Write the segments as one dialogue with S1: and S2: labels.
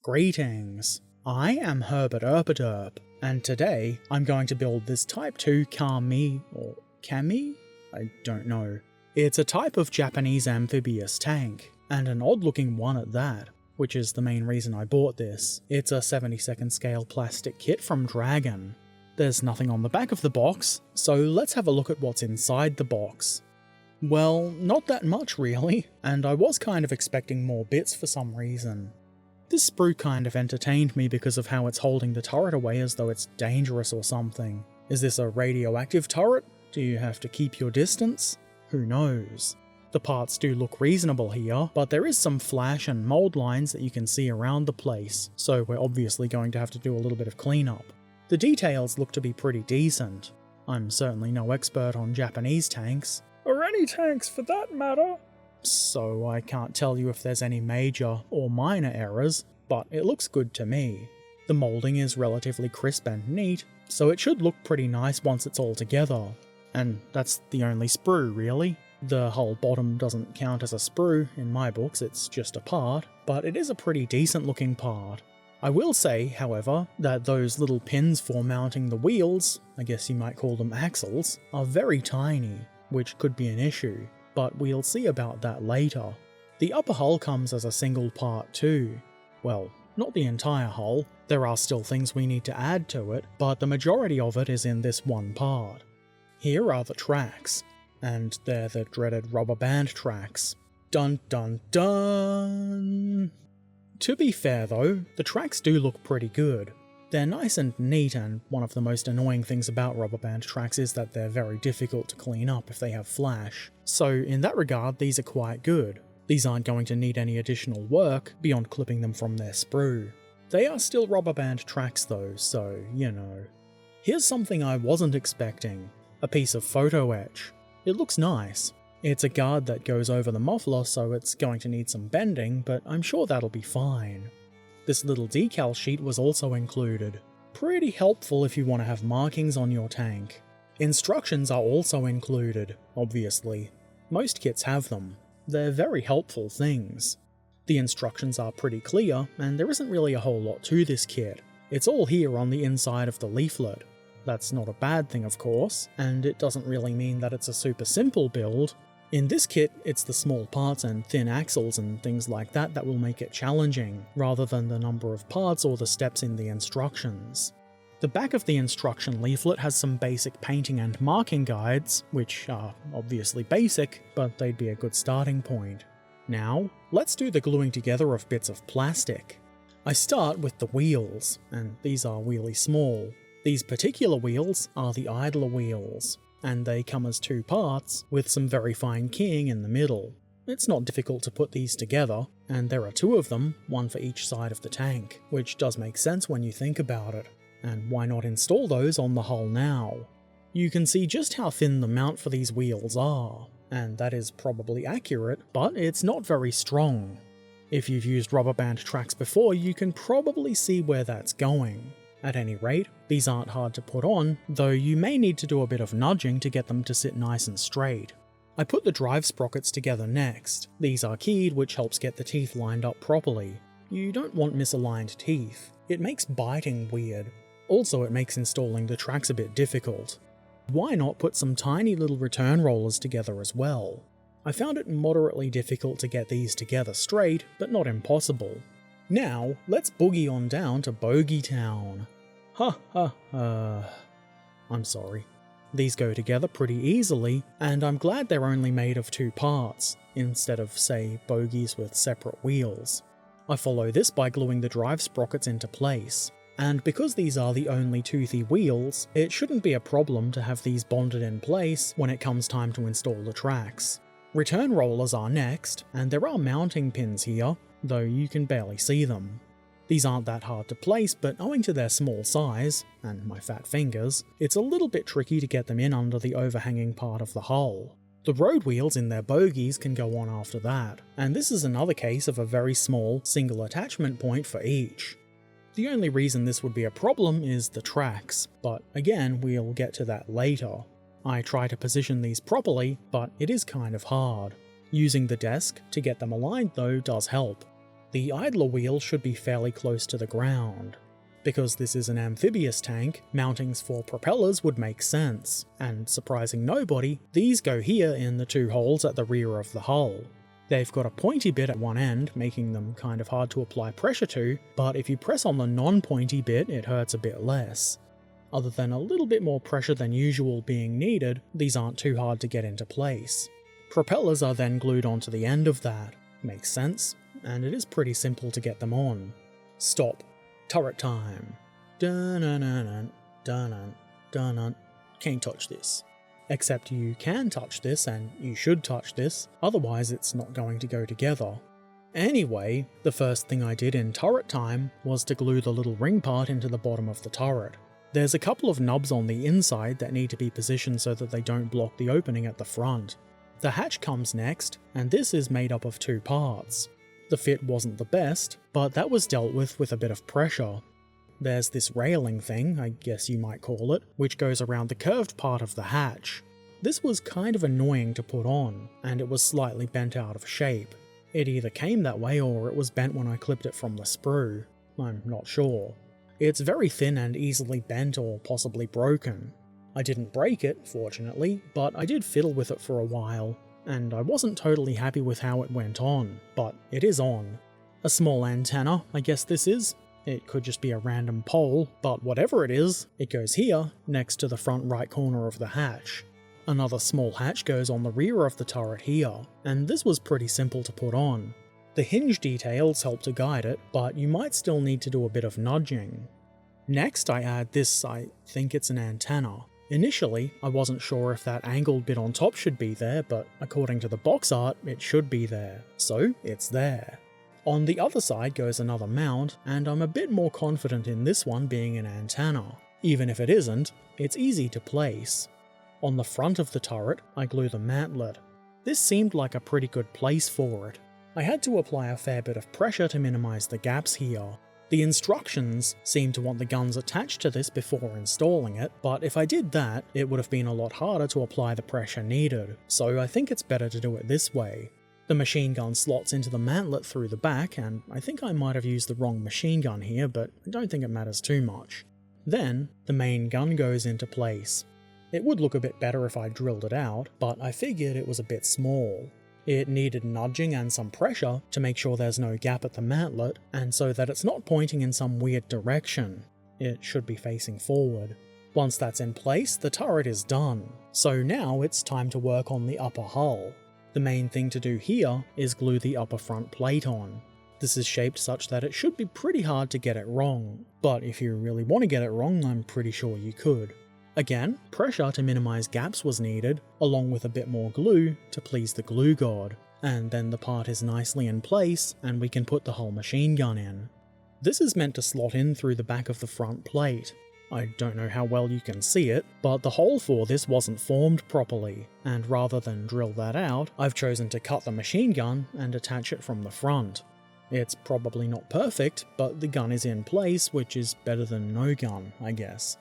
S1: Greetings, I am Herbert Erpaderp, and today I'm going to build this Type 2 Kami, or Kami? I don't know. It's a type of Japanese amphibious tank, and an odd looking one at that, which is the main reason I bought this. It's a 72nd scale plastic kit from Dragon. There's nothing on the back of the box, so let's have a look at what's inside the box. Well, not that much really, and I was kind of expecting more bits for some reason. This sprue kind of entertained me because of how it's holding the turret away as though it's dangerous or something. Is this a radioactive turret? Do you have to keep your distance? Who knows? The parts do look reasonable here, but there is some flash and mold lines that you can see around the place, so we're obviously going to have to do a little bit of cleanup. The details look to be pretty decent. I'm certainly no expert on Japanese tanks, or any tanks for that matter, so I can't tell you if there's any major or minor errors, but it looks good to me. The moulding is relatively crisp and neat, so it should look pretty nice once it's all together. And that's the only sprue really. The whole bottom doesn't count as a sprue in my books, it's just a part, but it is a pretty decent looking part. I will say, however, that those little pins for mounting the wheels, I guess you might call them axles, are very tiny, which could be an issue, but we'll see about that later. The upper hull comes as a single part too. Well, not the entire hull, there are still things we need to add to it, but the majority of it is in this one part. Here are the tracks, and they're the dreaded rubber band tracks. Dun dun dun! To be fair though, the tracks do look pretty good. They're nice and neat, and one of the most annoying things about rubber band tracks is that they're very difficult to clean up if they have flash. So in that regard, these are quite good. These aren't going to need any additional work beyond clipping them from their sprue. They are still rubber band tracks though, so you know. Here's something I wasn't expecting. A piece of photo etch. It looks nice. It's a guard that goes over the muffler, so it's going to need some bending, but I'm sure that'll be fine. This little decal sheet was also included. Pretty helpful if you want to have markings on your tank. Instructions are also included, obviously. Most kits have them. They're very helpful things. The instructions are pretty clear, and there isn't really a whole lot to this kit. It's all here on the inside of the leaflet. That's not a bad thing, of course, and it doesn't really mean that it's a super simple build. In this kit, it's the small parts and thin axles and things like that that will make it challenging, rather than the number of parts or the steps in the instructions. The back of the instruction leaflet has some basic painting and marking guides, which are obviously basic, but they'd be a good starting point. Now, let's do the gluing together of bits of plastic. I start with the wheels, and these are really small. These particular wheels are the idler wheels, and they come as two parts, with some very fine keying in the middle. It's not difficult to put these together, and there are two of them, one for each side of the tank, which does make sense when you think about it. And why not install those on the hull now? You can see just how thin the mount for these wheels are, and that is probably accurate, but it's not very strong. If you've used rubber band tracks before, you can probably see where that's going. At any rate, these aren't hard to put on, though you may need to do a bit of nudging to get them to sit nice and straight. I put the drive sprockets together next. These are keyed, which helps get the teeth lined up properly. You don't want misaligned teeth. It makes biting weird. Also, it makes installing the tracks a bit difficult. Why not put some tiny little return rollers together as well? I found it moderately difficult to get these together straight, but not impossible. Now, let's boogie on down to Bogey Town. Ha ha ha. I'm sorry. These go together pretty easily, and I'm glad they're only made of two parts, instead of, say, bogies with separate wheels. I follow this by gluing the drive sprockets into place, and because these are the only toothy wheels, it shouldn't be a problem to have these bonded in place when it comes time to install the tracks. Return rollers are next, and there are mounting pins here, though you can barely see them. These aren't that hard to place, but owing to their small size, and my fat fingers, it's a little bit tricky to get them in under the overhanging part of the hull. The road wheels in their bogies can go on after that, and this is another case of a very small, single attachment point for each. The only reason this would be a problem is the tracks, but again, we'll get to that later. I try to position these properly, but it is kind of hard. Using the desk to get them aligned though does help. The idler wheel should be fairly close to the ground. Because this is an amphibious tank, mountings for propellers would make sense, and surprising nobody, these go here in the 2 holes at the rear of the hull. They've got a pointy bit at one end, making them kind of hard to apply pressure to, but if you press on the non-pointy bit, it hurts a bit less. Other than a little bit more pressure than usual being needed, these aren't too hard to get into place. Propellers are then glued onto the end of that. Makes sense, and it is pretty simple to get them on. Stop. Turret time. Dun-dun-dun-dun, dun-dun, dun-dun. Can't touch this. Except you can touch this, and you should touch this, otherwise it's not going to go together. Anyway, the first thing I did in turret time was to glue the little ring part into the bottom of the turret. There's a couple of nubs on the inside that need to be positioned so that they don't block the opening at the front. The hatch comes next, and this is made up of 2 parts. The fit wasn't the best, but that was dealt with a bit of pressure. There's this railing thing, I guess you might call it, which goes around the curved part of the hatch. This was kind of annoying to put on, and it was slightly bent out of shape. It either came that way or it was bent when I clipped it from the sprue. I'm not sure. It's very thin and easily bent or possibly broken. I didn't break it, fortunately, but I did fiddle with it for a while, and I wasn't totally happy with how it went on, but it is on. A small antenna, I guess this is. It could just be a random pole, but whatever it is, it goes here, next to the front right corner of the hatch. Another small hatch goes on the rear of the turret here, and this was pretty simple to put on. The hinge details help to guide it, but you might still need to do a bit of nudging. Next I add this, I think it's an antenna. Initially, I wasn't sure if that angled bit on top should be there, but according to the box art, it should be there, so it's there. On the other side goes another mount, and I'm a bit more confident in this one being an antenna. Even if it isn't, it's easy to place. On the front of the turret, I glue the mantlet. This seemed like a pretty good place for it. I had to apply a fair bit of pressure to minimize the gaps here. The instructions seem to want the guns attached to this before installing it, but if I did that, it would have been a lot harder to apply the pressure needed, so I think it's better to do it this way. The machine gun slots into the mantlet through the back, and I think I might have used the wrong machine gun here, but I don't think it matters too much. Then, the main gun goes into place. It would look a bit better if I drilled it out, but I figured it was a bit small. It needed nudging and some pressure to make sure there's no gap at the mantlet, and so that it's not pointing in some weird direction. It should be facing forward. Once that's in place, the turret is done. So now it's time to work on the upper hull. The main thing to do here is glue the upper front plate on. This is shaped such that it should be pretty hard to get it wrong, but if you really want to get it wrong, I'm pretty sure you could. Again, pressure to minimize gaps was needed, along with a bit more glue to please the glue god, and then the part is nicely in place and we can put the whole machine gun in. This is meant to slot in through the back of the front plate. I don't know how well you can see it, but the hole for this wasn't formed properly, and rather than drill that out, I've chosen to cut the machine gun and attach it from the front. It's probably not perfect, but the gun is in place, which is better than no gun, I guess.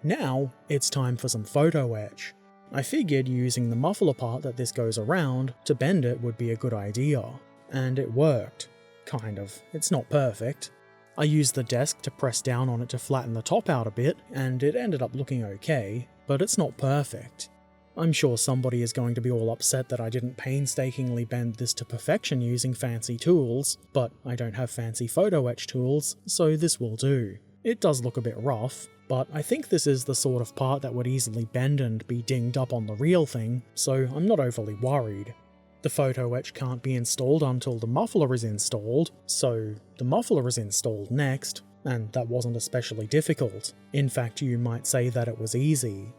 S1: Now, it's time for some photo etch. I figured using the muffler part that this goes around to bend it would be a good idea. And it worked. Kind of. It's not perfect. I used the desk to press down on it to flatten the top out a bit, and it ended up looking okay, but it's not perfect. I'm sure somebody is going to be all upset that I didn't painstakingly bend this to perfection using fancy tools, but I don't have fancy photo etch tools, so this will do. It does look a bit rough, but I think this is the sort of part that would easily bend and be dinged up on the real thing, so I'm not overly worried. The photo etch can't be installed until the muffler is installed, so the muffler is installed next, and that wasn't especially difficult. In fact, you might say that it was easy.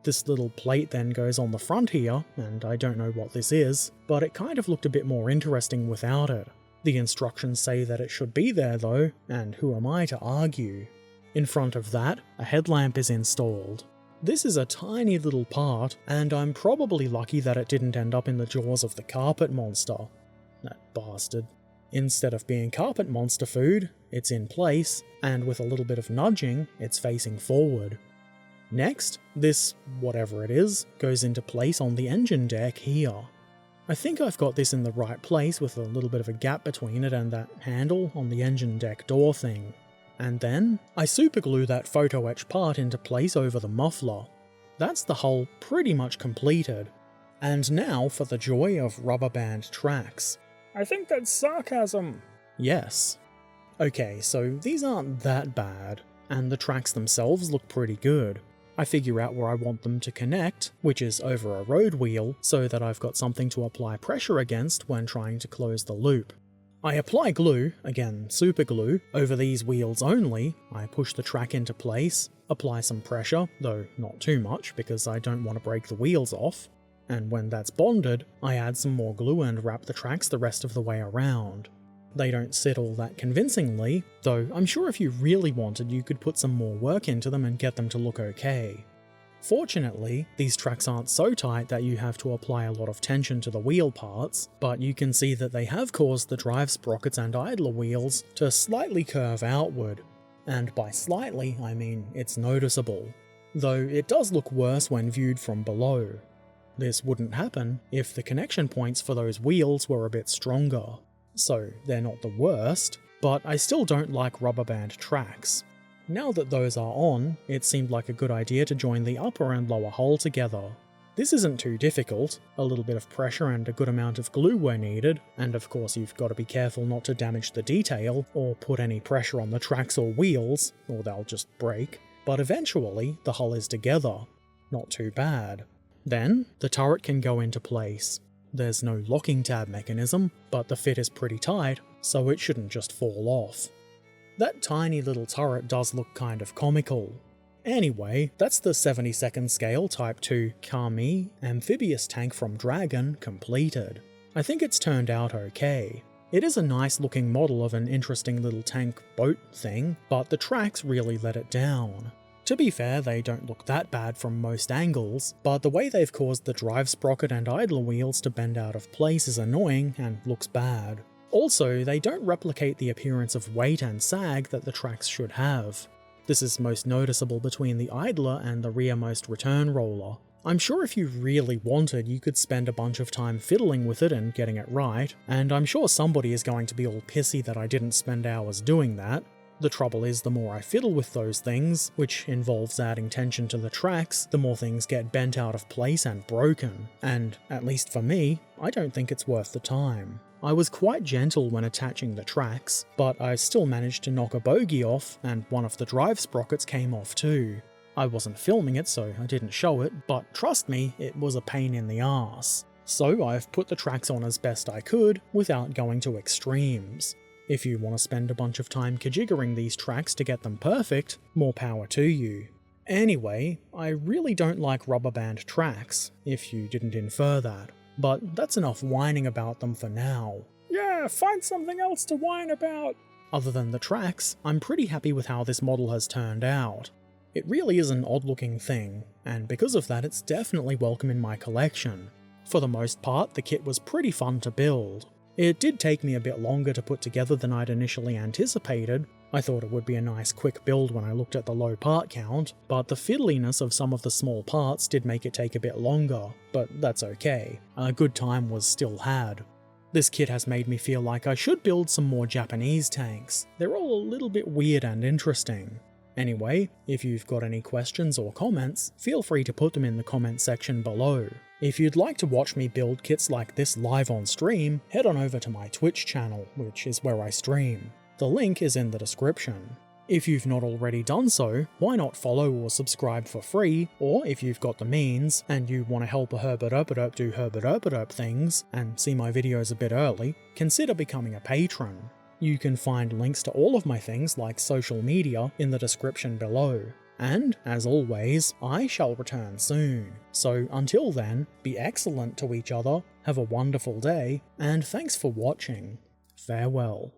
S1: This little plate then goes on the front here, and I don't know what this is, but it kind of looked a bit more interesting without it. The instructions say that it should be there though, and who am I to argue? In front of that, a headlamp is installed. This is a tiny little part, and I'm probably lucky that it didn't end up in the jaws of the carpet monster. That bastard. Instead of being carpet monster food, it's in place, and with a little bit of nudging, it's facing forward. Next, this, whatever it is, goes into place on the engine deck here. I think I've got this in the right place with a little bit of a gap between it and that handle on the engine deck door thing. And then I superglue that photo etch part into place over the muffler. That's the hull pretty much completed. And now for the joy of rubber band tracks.
S2: I think that's sarcasm.
S1: Yes. Okay, so these aren't that bad, and the tracks themselves look pretty good. I figure out where I want them to connect, which is over a road wheel, so that I've got something to apply pressure against when trying to close the loop. I apply glue, again super glue, over these wheels only. I push the track into place, apply some pressure, though not too much because I don't want to break the wheels off, and when that's bonded, I add some more glue and wrap the tracks the rest of the way around. They don't sit all that convincingly, though I'm sure if you really wanted you could put some more work into them and get them to look okay. Fortunately, these tracks aren't so tight that you have to apply a lot of tension to the wheel parts, but you can see that they have caused the drive sprockets and idler wheels to slightly curve outward. And by slightly, I mean it's noticeable. Though it does look worse when viewed from below. This wouldn't happen if the connection points for those wheels were a bit stronger. So they're not the worst, but I still don't like rubber band tracks. Now that those are on, it seemed like a good idea to join the upper and lower hull together. This isn't too difficult, a little bit of pressure and a good amount of glue were needed, and of course you've got to be careful not to damage the detail or put any pressure on the tracks or wheels, or they'll just break, but eventually the hull is together. Not too bad. Then the turret can go into place. There's no locking tab mechanism, but the fit is pretty tight, so it shouldn't just fall off. That tiny little turret does look kind of comical. Anyway, that's the 72nd scale Type 2 Kami Amphibious tank from Dragon completed. I think it's turned out okay. It is a nice looking model of an interesting little tank boat thing, but the tracks really let it down. To be fair, they don't look that bad from most angles, but the way they've caused the drive sprocket and idler wheels to bend out of place is annoying and looks bad. Also, they don't replicate the appearance of weight and sag that the tracks should have. This is most noticeable between the idler and the rearmost return roller. I'm sure if you really wanted, you could spend a bunch of time fiddling with it and getting it right, and I'm sure somebody is going to be all pissy that I didn't spend hours doing that. The trouble is, the more I fiddle with those things, which involves adding tension to the tracks, the more things get bent out of place and broken, and, at least for me, I don't think it's worth the time. I was quite gentle when attaching the tracks, but I still managed to knock a bogie off, and one of the drive sprockets came off too. I wasn't filming it, so I didn't show it, but trust me, it was a pain in the arse. So I've put the tracks on as best I could, without going to extremes. If you want to spend a bunch of time kajiggering these tracks to get them perfect, more power to you. Anyway, I really don't like rubber band tracks, if you didn't infer that. But that's enough whining about them for now.
S2: Yeah, find something else to whine about.
S1: Other than the tracks, I'm pretty happy with how this model has turned out. It really is an odd looking thing, and because of that it's definitely welcome in my collection. For the most part, the kit was pretty fun to build. It did take me a bit longer to put together than I'd initially anticipated. I thought it would be a nice quick build when I looked at the low part count, but the fiddliness of some of the small parts did make it take a bit longer, but that's okay. A good time was still had. This kit has made me feel like I should build some more Japanese tanks. They're all a little bit weird and interesting. Anyway, if you've got any questions or comments, feel free to put them in the comment section below. If you'd like to watch me build kits like this live on stream, head on over to my Twitch channel, which is where I stream. The link is in the description. If you've not already done so, why not follow or subscribe for free, or if you've got the means, and you want to help a Herbert Erpaderp do Herbert Erpaderp things, and see my videos a bit early, consider becoming a patron. You can find links to all of my things like social media in the description below. And, as always, I shall return soon. So until then, be excellent to each other, have a wonderful day, and thanks for watching. Farewell.